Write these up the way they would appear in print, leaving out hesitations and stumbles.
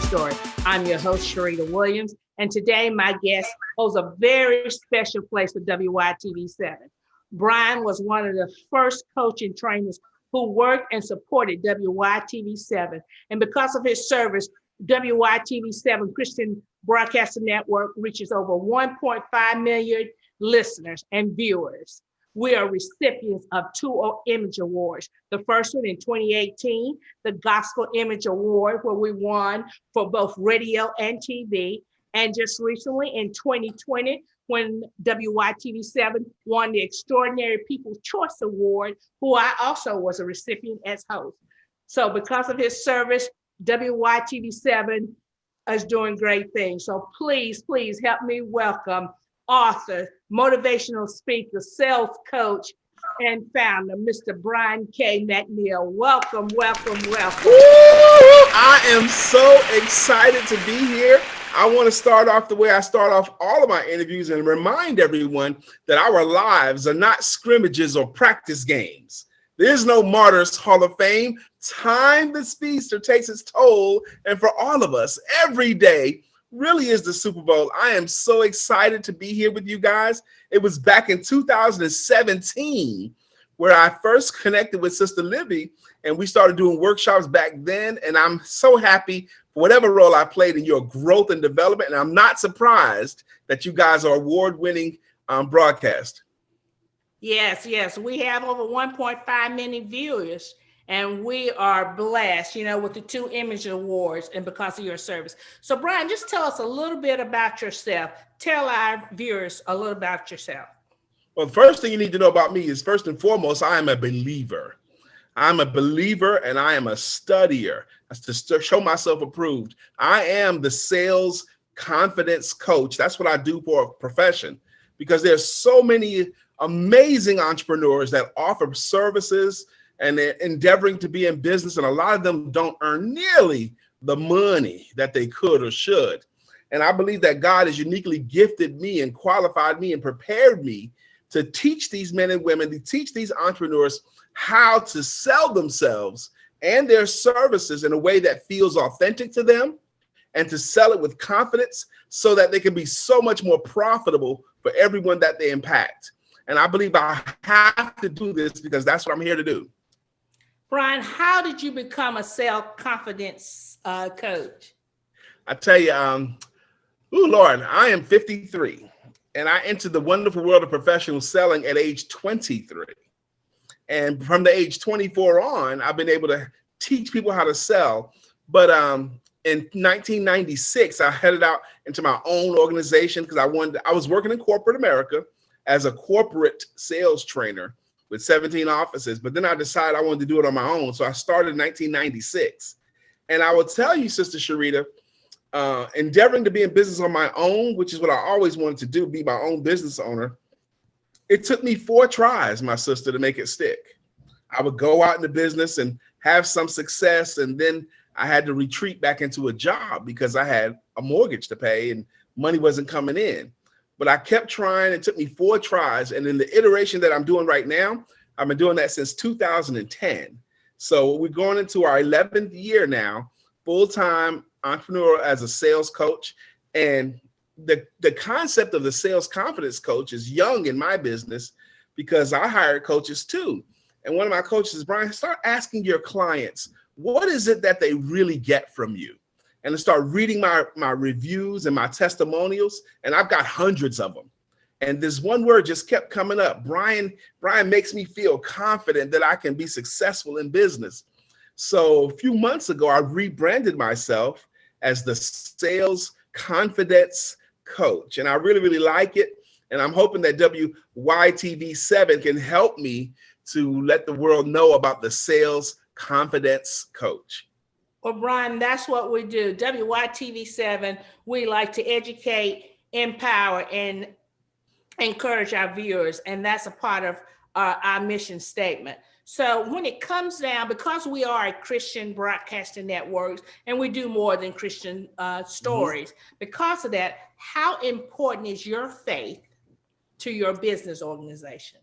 story. I'm your host, Sherita Williams, and today my guest holds a very special place with WYTV7. Brian was one of the first coaching trainers who worked and supported WYTV7. And because of his service, WYTV7 Christian Broadcasting Network reaches over 1.5 million listeners and viewers. We are recipients of two Image Awards. The first one in 2018, the Gospel Image Award, where we won for both radio and TV. And just recently in 2020, when WYTV7 won the Extraordinary People's Choice Award, who I also was a recipient as host. So because of his service, WYTV7 is doing great things. So please help me welcome author, motivational speaker, sales coach, and founder, Mr. Brian K. McNeill. Welcome. Woo! I am so excited to be here. I want to start off the way I start off all of my interviews and remind everyone that our lives are not scrimmages or practice games. There's no Martyrs Hall of Fame. Time the speedster takes its toll, and for all of us, every day really is the Super Bowl. I am so excited to be here with you guys. It was back in 2017 where I first connected with Sister Libby, and we started doing workshops back then. And I'm so happy for whatever role I played in your growth and development. And I'm not surprised that you guys are award-winning broadcast. Yes. We have over 1.5 million viewers. And we are blessed, with the two Image Awards and because of your service. So, Brian, just tell us a little bit about yourself. Tell our viewers a little about yourself. Well, the first thing you need to know about me is, first and foremost, I am a believer. I'm a believer and I am a studier. That's to show myself approved. I am the sales confidence coach. That's what I do for a profession, because there's so many amazing entrepreneurs that offer services and they're endeavoring to be in business, and a lot of them don't earn nearly the money that they could or should. And I believe that God has uniquely gifted me and qualified me and prepared me to teach these men and women, to teach these entrepreneurs how to sell themselves and their services in a way that feels authentic to them, and to sell it with confidence so that they can be so much more profitable for everyone that they impact. And I believe I have to do this because that's what I'm here to do. Brian, how did you become a self-confidence coach? I tell you, Lord, I am 53, and I entered the wonderful world of professional selling at age 23. And from the age 24 on, I've been able to teach people how to sell. But in 1996, I headed out into my own organization because I was working in corporate America as a corporate sales trainer with 17 offices, but then I decided I wanted to do it on my own. So I started in 1996. And I will tell you, Sister Sherita, endeavoring to be in business on my own, which is what I always wanted to do, be my own business owner. It took me 4 tries, my sister, to make it stick. I would go out into business and have some success, and then I had to retreat back into a job because I had a mortgage to pay and money wasn't coming in. But I kept trying. It took me 4 tries. And in the iteration that I'm doing right now, I've been doing that since 2010. So we're going into our 11th year now, full-time entrepreneur as a sales coach. And the concept of the sales confidence coach is young in my business because I hired coaches too. And one of my coaches is, Brian, start asking your clients, what is it that they really get from you? And to start reading my reviews and my testimonials, and I've got hundreds of them. And this one word just kept coming up. Brian makes me feel confident that I can be successful in business. So a few months ago, I rebranded myself as the Sales Confidence Coach. And I really, really like it. And I'm hoping that WYTV7 can help me to let the world know about the Sales Confidence Coach. Well, Brian, that's what we do. WYTV7, we like to educate, empower, and encourage our viewers. And that's a part of our mission statement. So when it comes down, because we are a Christian broadcasting network and we do more than Christian stories, because of that, how important is your faith to your business organization?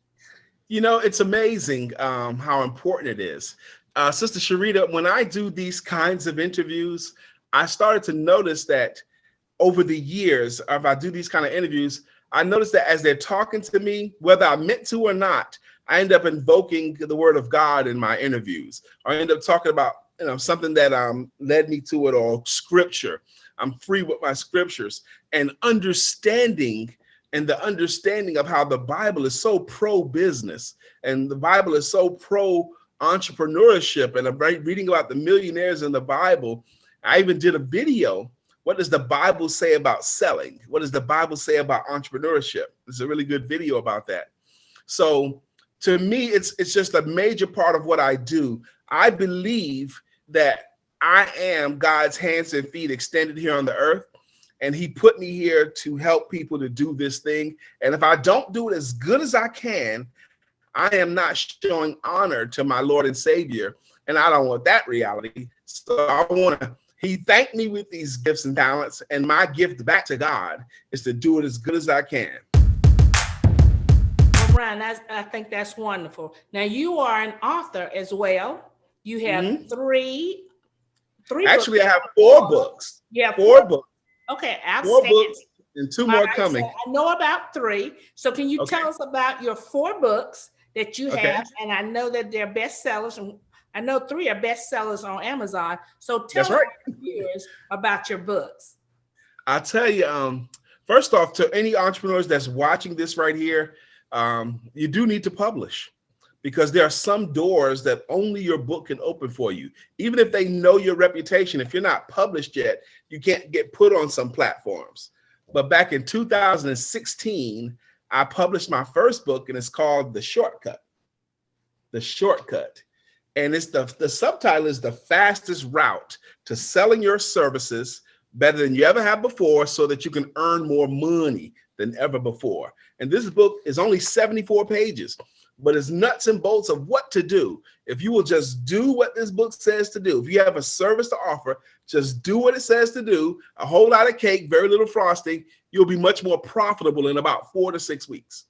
You know, it's amazing how important it is. Sister Sherita, when I do these kinds of interviews, I started to notice that over the years, if I do these kind of interviews, I noticed that as they're talking to me, whether I meant to or not, I end up invoking the word of God in my interviews. Or I end up talking about something that led me to it, or scripture. I'm free with my scriptures, and the understanding of how the Bible is so pro-business and the Bible is so pro-entrepreneurship. And I'm reading about the millionaires in the Bible. I even did a video. What does the Bible say about selling? What does the Bible say about entrepreneurship? It's a really good video about that. So to me, it's just a major part of what I do. I believe that I am God's hands and feet extended here on the earth, and he put me here to help people to do this thing. And if I don't do it as good as I can, I am not showing honor to my Lord and Savior, and I don't want that reality. So he thanked me with these gifts and talents, and my gift back to God is to do it as good as I can. Well, Brian, I think that's wonderful. Now, you are an author as well. You have three Actually, books. I have 4 books. Yeah, 4 books. Okay, 4 outstanding. books and 2 more coming. So I know about 3. So can you tell us about your 4 books that you have? And I know that they're bestsellers, and I know 3 are bestsellers on Amazon. So tell our viewers about your books. I'll tell you, first off, to any entrepreneurs that's watching this right here, you do need to publish, because there are some doors that only your book can open for you. Even if they know your reputation, if you're not published yet, you can't get put on some platforms. But back in 2016, I published my first book, and it's called The Shortcut. The Shortcut. And it's the subtitle is The Fastest Route to Selling Your Services Better Than You Ever Have Before, so that you can earn more money than ever before. And this book is only 74 pages. But it's nuts and bolts of what to do. If you will just do what this book says to do, if you have a service to offer, just do what it says to do, a whole lot of cake, very little frosting, you'll be much more profitable in about 4 to 6 weeks.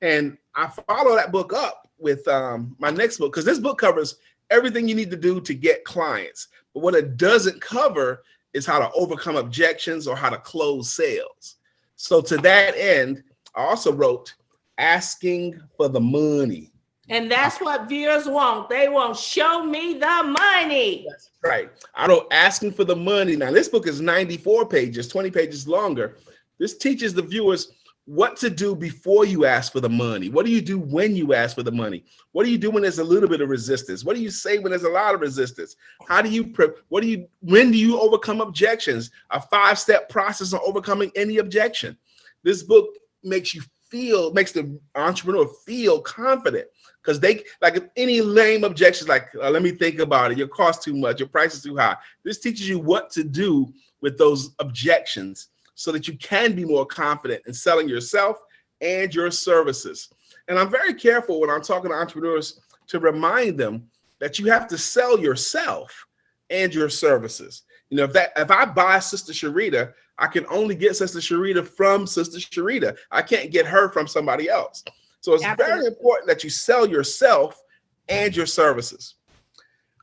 And I follow that book up with my next book, because this book covers everything you need to do to get clients. But what it doesn't cover is how to overcome objections or how to close sales. So to that end, I also wrote Asking for the Money. And that's what viewers want. They want show me the money. That's right. I wrote Asking for the Money. Now, this book is 94 pages, 20 pages longer. This teaches the viewers what to do before you ask for the money. What do you do when you ask for the money? What do you do when there's a little bit of resistance? What do you say when there's a lot of resistance? When do you overcome objections? A 5-step process on overcoming any objection. This book makes the entrepreneur feel confident, because they, like, if any lame objections, like let me think about it, your cost too much, your price is too high. This teaches you what to do with those objections so that you can be more confident in selling yourself and your services. And I'm very careful when I'm talking to entrepreneurs to remind them that you have to sell yourself and your services. You know, if I buy Sister Sherita, I can only get Sister Sherita from Sister Sherita. I can't get her from somebody else. So it's very important that you sell yourself and your services.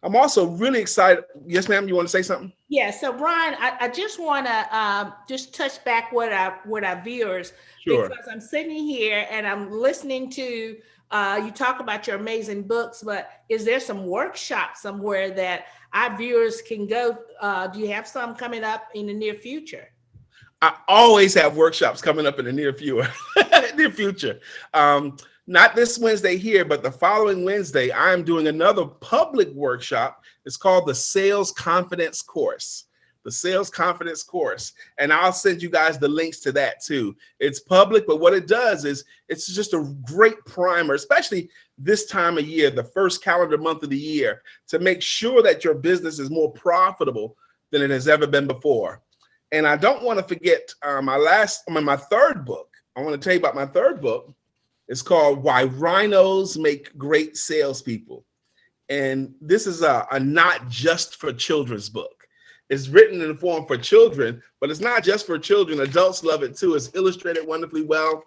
I'm also really excited. Yes, ma'am, you want to say something? Yeah. So Brian, I just want to just touch back with our viewers, because I'm sitting here and I'm listening to you talk about your amazing books, but is there some workshop somewhere that our viewers can go? Do you have some coming up in the near future? I always have workshops coming up in the near future. Not this Wednesday here, but the following Wednesday, I'm doing another public workshop. It's called the Sales Confidence Course. The Sales Confidence Course. And I'll send you guys the links to that too. It's public, but what it does is it's just a great primer, especially this time of year, the first calendar month of the year, to make sure that your business is more profitable than it has ever been before. And I don't want to forget my third book. I want to tell you about my third book. It's called Why Rhinos Make Great Salespeople. And this is a not just for children's book. It's written in the form for children, but it's not just for children. Adults love it too. It's illustrated wonderfully well.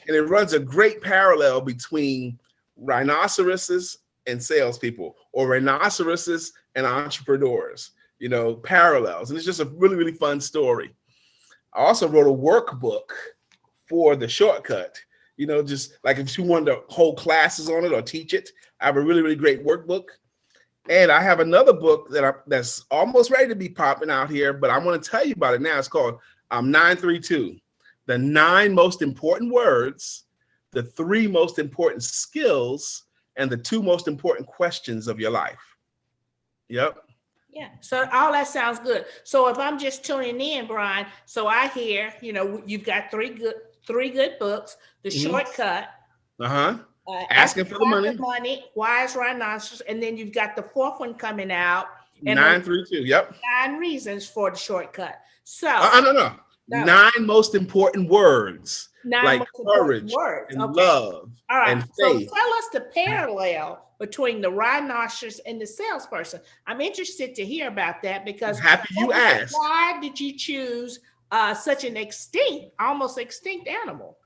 And it runs a great parallel between rhinoceroses and salespeople, or rhinoceroses and entrepreneurs. parallels. And it's just a really, really fun story. I also wrote a workbook for the shortcut, just like if you wanted to hold classes on it or teach it. I have a really, really great workbook. And I have another book that's almost ready to be popping out here, but I want to tell you about it now. It's called 932, the 9 most important words, the 3 most important skills, and the 2 most important questions of your life. Yep. Yeah. So all that sounds good. So if I'm just tuning in, Brian, so I hear, you've got three good books, The Shortcut. Asking for the money, Wise Rhinoceros, and then you've got the 4th one coming out. 932. Yep. 9 reasons for the shortcut. So no. 9 most important words. 9 like most courage words. and love and faith. So tell us the parallel between the rhinoceros and the salesperson. I'm interested to hear about that because I'm happy you asked. Why did you choose such an almost extinct animal?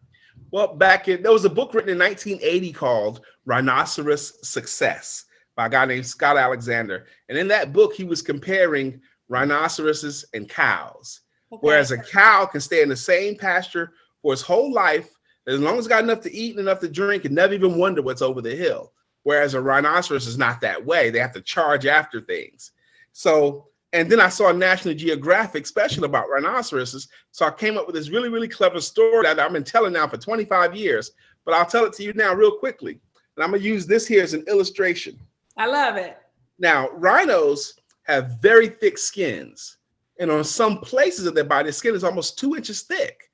Well, there was a book written in 1980 called Rhinoceros Success by a guy named Scott Alexander. And in that book, he was comparing rhinoceroses and cows. Okay. Whereas a cow can stay in the same pasture for its whole life, as long as it's got enough to eat and enough to drink, and never even wonder what's over the hill. Whereas a rhinoceros is not that way. They have to charge after things. And then I saw a National Geographic special about rhinoceroses. So I came up with this really, really clever story that I've been telling now for 25 years, but I'll tell it to you now real quickly. And I'm gonna use this here as an illustration. I love it. Now, rhinos have very thick skins. And on some places of their body, the skin is almost 2 inches thick.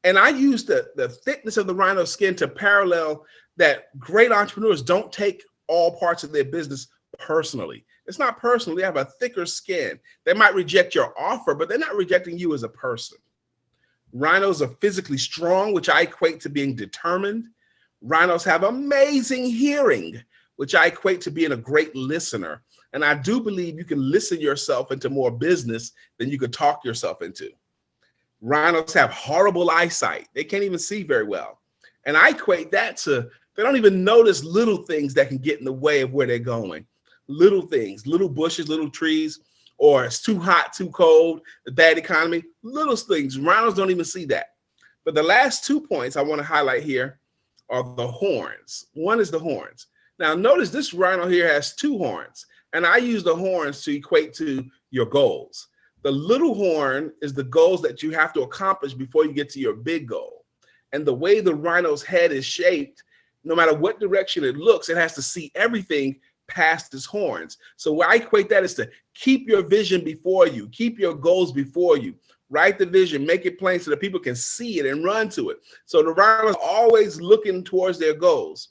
And I use the thickness of the rhino skin to parallel that great entrepreneurs don't take all parts of their business personally. It's not personal. They have a thicker skin. They might reject your offer, but they're not rejecting you as a person. Rhinos are physically strong, which I equate to being determined. Rhinos have amazing hearing, which I equate to being a great listener. And I do believe you can listen yourself into more business than you could talk yourself into. Rhinos have horrible eyesight. They can't even see very well. And I equate that to, they don't even notice little things that can get in the way of where they're going. Little things, little bushes, little trees, or it's too hot, too cold, the bad economy, little things. Rhinos don't even see that. But the last 2 points I want to highlight here are the horns. One is the horns. Now notice this rhino here has 2 horns, and I use the horns to equate to your goals. The little horn is the goals that you have to accomplish before you get to your big goal. And the way the rhino's head is shaped, no matter what direction it looks, it has to see everything past its horns. So what I equate that is to keep your vision before you, keep your goals before you, write the vision, make it plain so that people can see it and run to it. So the rhinos are always looking towards their goals.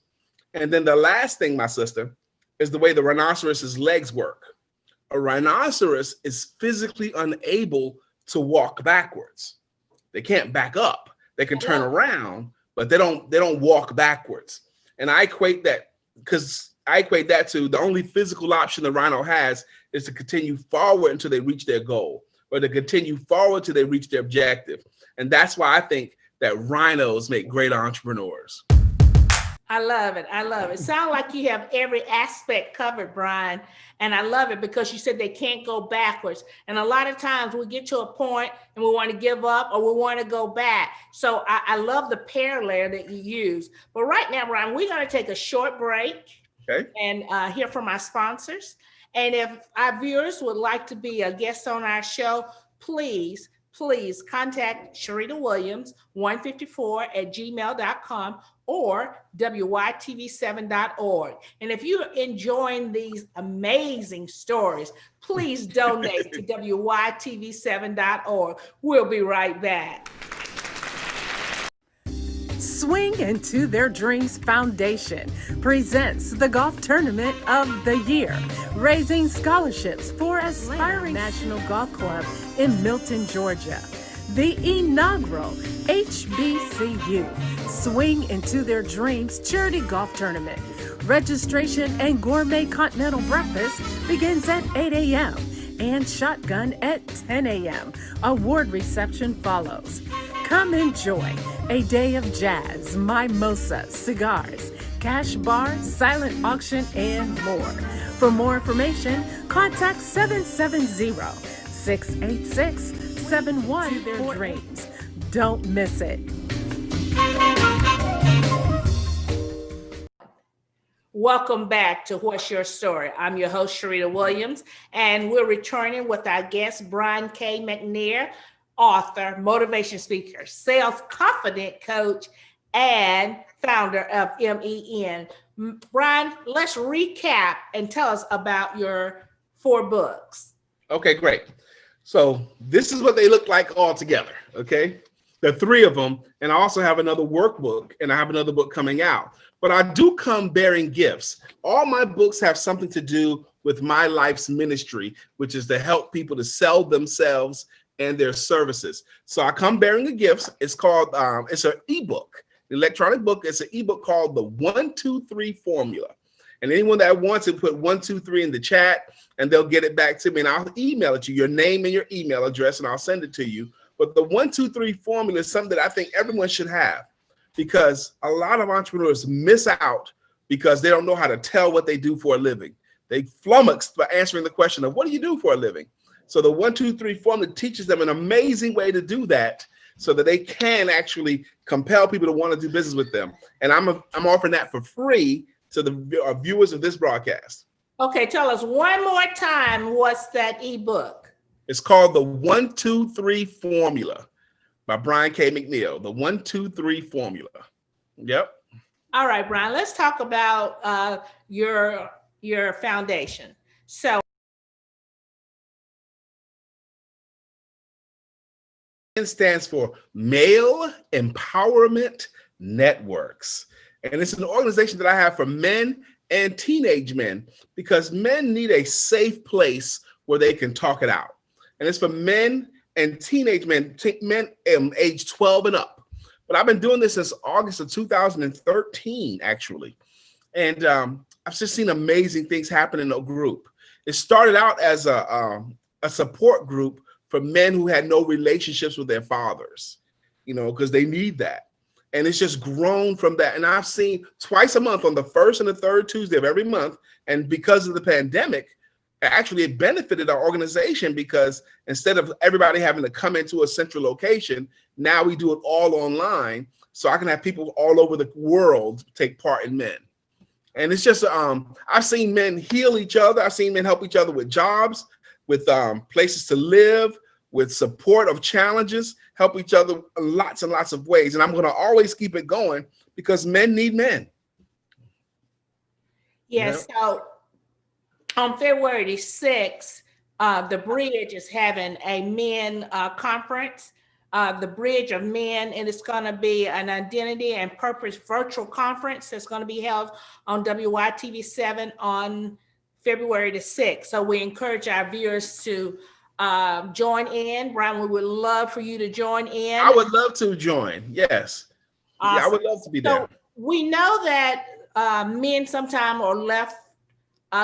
And then the last thing, my sister, is the way the rhinoceros's legs work. A rhinoceros is physically unable to walk backwards. They can't back up. They can turn around, but they don't walk backwards. And I equate that to the only physical option the rhino has is to continue forward until they reach their goal, or to continue forward till they reach their objective. And that's why I think that rhinos make great entrepreneurs. I love it. I love it. Sounds like you have every aspect covered, Brian. And I love it because you said they can't go backwards. And a lot of times we get to a point and we want to give up or we want to go back. So I love the parallel that you use. But right now, Brian, we're going to take a short break and hear from our sponsors. And if our viewers would like to be a guest on our show, please contact Sherita Williams, 154@gmail.com or WYTV7.org. And if you're enjoying these amazing stories, please donate to WYTV7.org. We'll be right back. Swing Into Their Dreams Foundation presents the Golf Tournament of the Year, raising scholarships for aspiring National Golf Club in Milton, Georgia. The inaugural HBCU Swing Into Their Dreams Charity Golf Tournament. Registration and gourmet continental breakfast begins at 8 a.m. and shotgun at 10 a.m. Award reception follows. Come enjoy a day of jazz, mimosa, cigars, cash bar, silent auction, and more. For more information, contact 770-686-71 their dreams. Don't miss it. Welcome back to What's Your Story? I'm your host, Sherita Williams, and we're returning with our guest, Brian K. McNair, author, motivation speaker, sales confident coach, and founder of MEN. Brian, let's recap and tell us about your 4 books. Okay, great. So this is what they look like all together, okay? There are 3 of them, and I also have another workbook, and I have another book coming out. But I do come bearing gifts. All my books have something to do with my life's ministry, which is to help people to sell themselves and their services. So I come bearing the gifts. It's called, it's an ebook, electronic book. It's an ebook called the 1-2-3 Formula. And anyone that wants it, put 1, 2, 3 in the chat, and they'll get it back to me, and I'll email it to you, your name and your email address, and I'll send it to you. But the 1-2-3 Formula is something that I think everyone should have, because a lot of entrepreneurs miss out because they don't know how to tell what they do for a living. They flummoxed by answering the question of, what do you do for a living? So the 1-2-3 Formula teaches them an amazing way to do that so that they can actually compel people to want to do business with them. And I'm offering that for free to the viewers of this broadcast. Okay, tell us one more time, what's that ebook? It's called the 1-2-3 Formula by Brian K. McNeil, the 1-2-3 Formula. Yep. All right, Brian, let's talk about your foundation. So it stands for Male Empowerment Networks. And it's an organization that I have for men and teenage men, because men need a safe place where they can talk it out. And it's for men and teenage men, men age 12 and up. But I've been doing this since August of 2013, actually. And I've just seen amazing things happen in the group. It started out as a support group for men who had no relationships with their fathers, you know, because they need that. And it's just grown from that. And I've seen twice a month, on the first and the third Tuesday of every month. And because of the pandemic, actually it benefited our organization, because instead of everybody having to come into a central location, now we do it all online. So I can have people all over the world take part in Men. And it's just, I've seen men heal each other. I've seen men help each other with jobs, with places to live, with support of challenges, help each other in lots and lots of ways. And I'm going to always keep it going, because men need men. Yes. You know? So on February 6th, the Bridge is having a men conference, the Bridge of Men, and it's going to be an identity and purpose virtual conference that's going to be held on WYTV7 on February 6th. So we encourage our viewers to join in. Brian, we would love for you to join in. I would love to join. Yes. Awesome. Yeah, I would love to be there. So we know that men sometimes are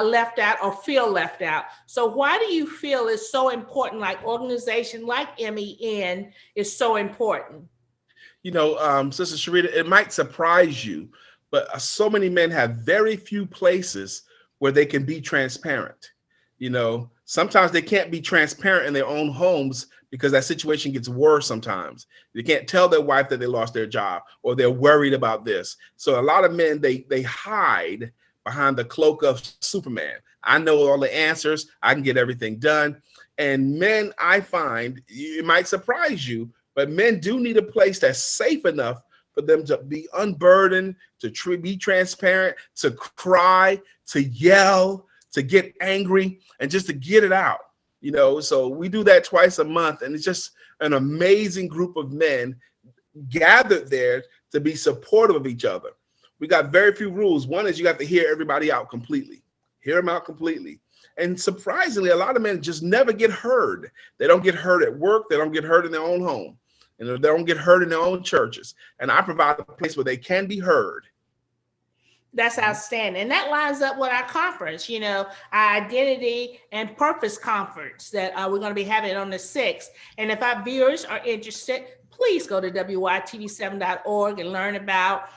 left out or feel left out. So why do you feel it's so important, like organization like MEN is so important? You know, Sister Sherita, it might surprise you, but so many men have very few places where they can be transparent. You know, sometimes they can't be transparent in their own homes because that situation gets worse sometimes. They can't tell their wife that they lost their job, or they're worried about this. So a lot of men, they hide behind the cloak of Superman. I know all the answers. I can get everything done. And men, I find, it might surprise you, but men do need a place that's safe enough for them to be unburdened, to be transparent, to cry, to yell, to get angry, and just to get it out. You know, so we do that twice a month, and it's just an amazing group of men gathered there to be supportive of each other. We got very few rules. One is you have to hear everybody out completely. Hear them out completely. And surprisingly, a lot of men just never get heard. They don't get heard at work. They don't get heard in their own home. And they don't get heard in their own churches. And I provide a place where they can be heard. That's outstanding. And that lines up with our conference, you know, our Identity and Purpose Conference that we're going to be having on the 6th. And if our viewers are interested, please go to WYTV7.org and learn about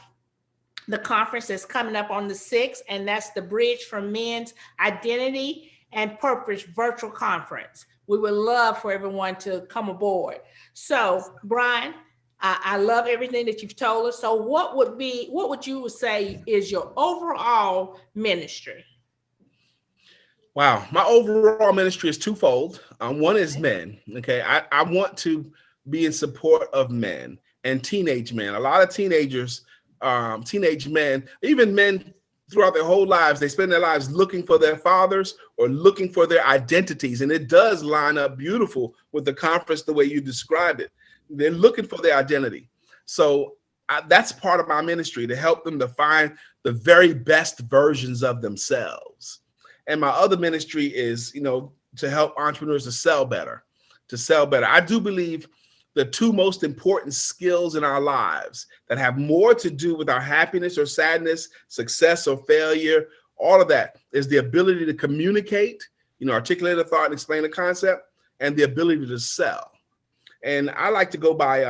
the conference that's coming up on the 6th, and that's the Bridge for Men's Identity and Purpose virtual conference. We would love for everyone to come aboard. So, Brian, I love everything that you've told us. So what would you say is your overall ministry? Wow, my overall ministry is twofold. One is men. Okay, I want to be in support of men and teenage men. A lot of teenagers, teenage men, even men throughout their whole lives, they spend their lives looking for their fathers or looking for their identities. And it does line up beautiful with the conference the way you described it. They're looking for their identity. So that's part of my ministry, to help them to find the very best versions of themselves. And my other ministry is, to help entrepreneurs to sell better, I do believe the two most important skills in our lives that have more to do with our happiness or sadness, success or failure, all of that, is the ability to communicate, articulate a thought and explain a concept, and the ability to sell. And I like to go by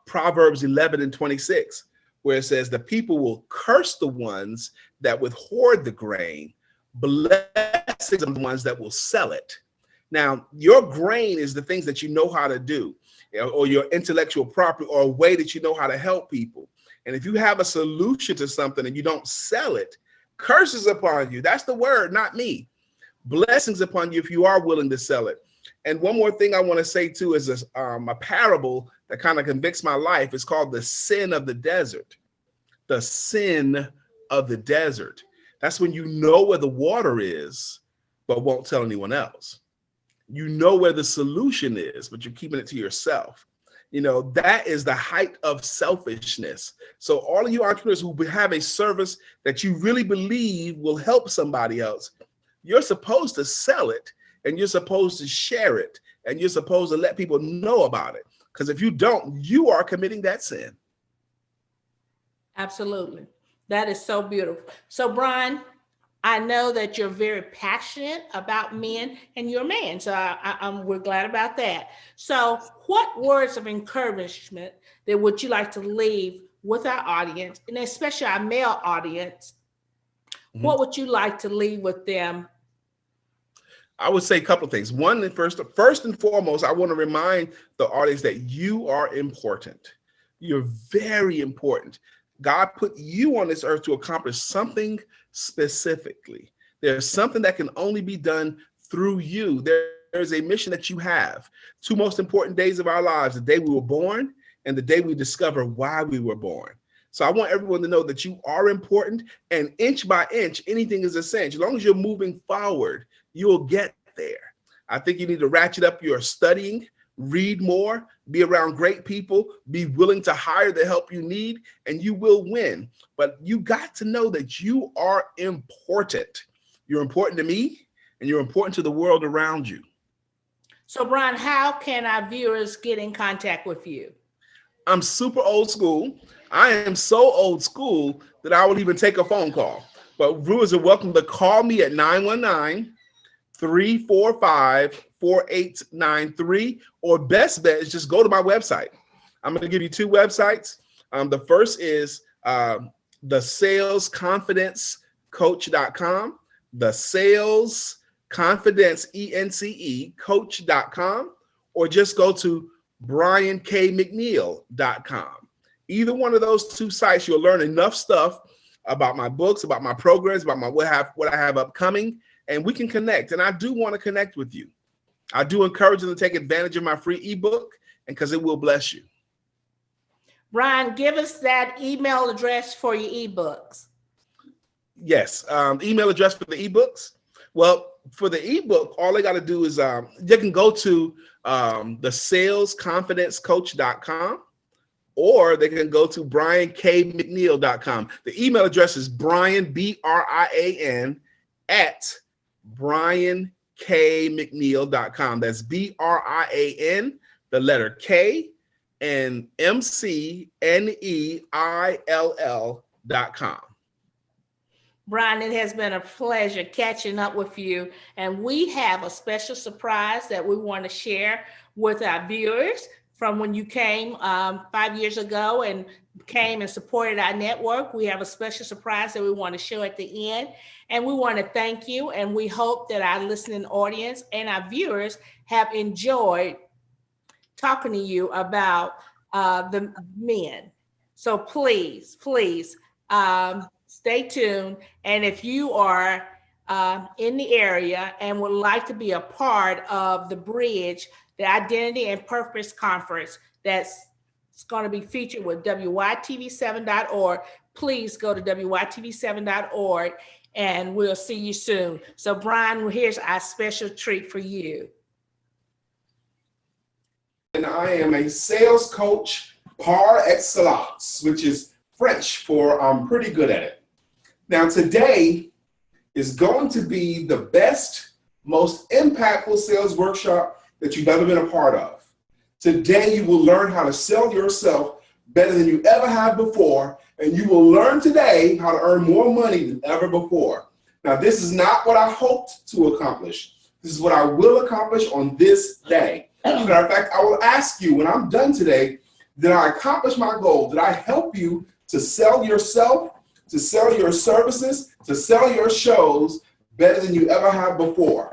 Proverbs 11:26, where it says, the people will curse the ones that withhold the grain, blessings of the ones that will sell it. Now, your grain is the things that you know how to do, or your intellectual property, or a way that you know how to help people. And if you have a solution to something and you don't sell it, curses upon you. That's the word, not me. Blessings upon you if you are willing to sell it. And one more thing I want to say too is a parable that kind of convicts my life. It's called the sin of the desert. The sin of the desert. That's when you know where the water is, but won't tell anyone else. You know where the solution is, but you're keeping it to yourself. That is the height of selfishness. So all of you entrepreneurs who have a service that you really believe will help somebody else, you're supposed to sell it, and you're supposed to share it, and you're supposed to let people know about it. Because if you don't, you are committing that sin. Absolutely. That is so beautiful. So, Brian, I know that you're very passionate about men, and you're a man. So we're glad about that. So what words of encouragement that would you like to leave with our audience, and especially our male audience? Mm-hmm. What would you like to leave with them? I would say a couple of things. One, first and foremost, I want to remind the audience that you are important. You're very important. God put you on this earth to accomplish something specifically. There's something that can only be done through you. There's a mission that you have. Two most important days of our lives, the day we were born and the day we discover why we were born. So I want everyone to know that you are important, and inch by inch, anything is a cinch. As long as you're moving forward, you'll get there. I think you need to ratchet up your studying, read more, be around great people, be willing to hire the help you need, and you will win. But you got to know that you are important. You're important to me, and you're important to the world around you. So, Brian, how can our viewers get in contact with you? I'm super old school. I am so old school that I will even take a phone call. But viewers are welcome to call me at 919-345-4893, or best bet is just go to my website. I'm going to give you two websites. The first is the salesconfidencecoach.com, the salesconfidence, coach.com, or just go to briankmcneil.com. Either one of those two sites, you'll learn enough stuff about my books, about my programs, about what I have upcoming, and we can connect. And I do want to connect with you. I do encourage you to take advantage of my free ebook, and because it will bless you. Brian, give us that email address for your ebooks. Yes, email address for the ebooks. Well, for the ebook, all they got to do is you can go to the salesconfidencecoach.com, or they can go to briankmcneil.com. The email address is Brian, BRIAN, at briankmcneil.com. That's BRIAN, the letter K, and MCNEILL.com. Brian, it has been a pleasure catching up with you, and we have a special surprise that we want to share with our viewers. from when you came 5 years ago and came and supported our network. We have a special surprise that we want to show at the end. And we want to thank you. And we hope that our listening audience and our viewers have enjoyed talking to you about the men. So please, stay tuned. And if you are in the area and would like to be a part of the Bridge, the Identity and Purpose Conference that's going to be featured with WYTV7.org, please go to WYTV7.org and we'll see you soon. So Brian, here's our special treat for you. And I am a sales coach par excellence, which is French for I'm pretty good at it. Now today is going to be the best, most impactful sales workshop that you've ever been a part of. Today you will learn how to sell yourself better than you ever have before, and you will learn today how to earn more money than ever before. Now this is not what I hoped to accomplish. This is what I will accomplish on this day. As a matter of fact, I will ask you when I'm done today, did I accomplish my goal? Did I help you to sell yourself, to sell your services, to sell your shows better than you ever have before?